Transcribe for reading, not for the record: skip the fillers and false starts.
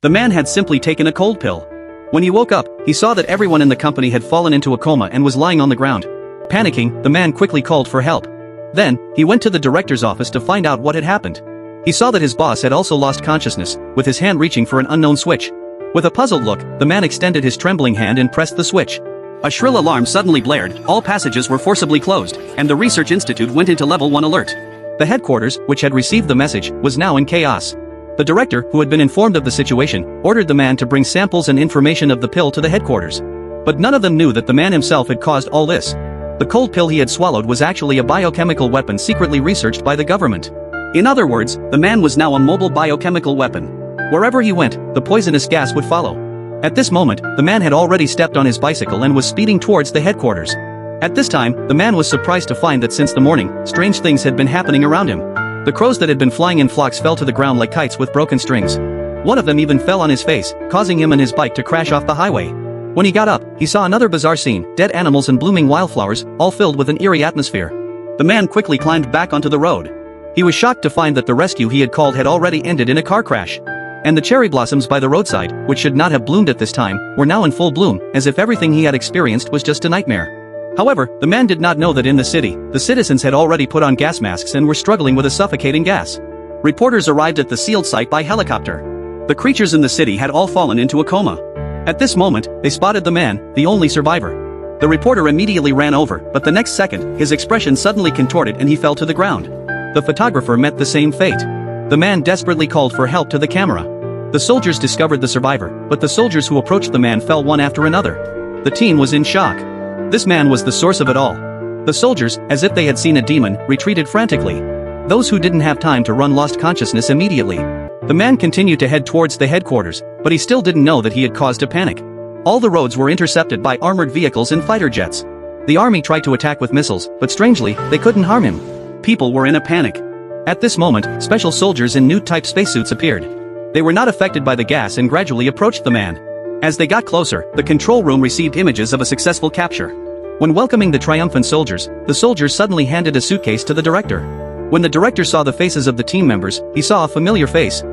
The man had simply taken a cold pill. When he woke up, he saw that everyone in the company had fallen into a coma and was lying on the ground. Panicking, the man quickly called for help. Then, he went to the director's office to find out what had happened. He saw that his boss had also lost consciousness, with his hand reaching for an unknown switch. With a puzzled look, the man extended his trembling hand and pressed the switch. A shrill alarm suddenly blared, all passages were forcibly closed, and the research institute went into level 1 alert. The headquarters, which had received the message, was now in chaos. The director, who had been informed of the situation, ordered the man to bring samples and information of the pill to the headquarters. But none of them knew that the man himself had caused all this. The cold pill he had swallowed was actually a biochemical weapon secretly researched by the government. In other words, the man was now a mobile biochemical weapon. Wherever he went, the poisonous gas would follow. At this moment, the man had already stepped on his bicycle and was speeding towards the headquarters. At this time, the man was surprised to find that since the morning, strange things had been happening around him. The crows that had been flying in flocks fell to the ground like kites with broken strings. One of them even fell on his face, causing him and his bike to crash off the highway. When he got up, he saw another bizarre scene, dead animals and blooming wildflowers, all filled with an eerie atmosphere. The man quickly climbed back onto the road. He was shocked to find that the rescue he had called had already ended in a car crash. And the cherry blossoms by the roadside, which should not have bloomed at this time, were now in full bloom, as if everything he had experienced was just a nightmare. However, the man did not know that in the city, the citizens had already put on gas masks and were struggling with a suffocating gas. Reporters arrived at the sealed site by helicopter. The creatures in the city had all fallen into a coma. At this moment, they spotted the man, the only survivor. The reporter immediately ran over, but the next second, his expression suddenly contorted and he fell to the ground. The photographer met the same fate. The man desperately called for help to the camera. The soldiers discovered the survivor, but the soldiers who approached the man fell one after another. The teen was in shock. This man was the source of it all. The soldiers, as if they had seen a demon, retreated frantically. Those who didn't have time to run lost consciousness immediately. The man continued to head towards the headquarters, but he still didn't know that he had caused a panic. All the roads were intercepted by armored vehicles and fighter jets. The army tried to attack with missiles, but strangely, they couldn't harm him. People were in a panic. At this moment, special soldiers in new-type spacesuits appeared. They were not affected by the gas and gradually approached the man. As they got closer, the control room received images of a successful capture. When welcoming the triumphant soldiers, the soldiers suddenly handed a suitcase to the director. When the director saw the faces of the team members, he saw a familiar face,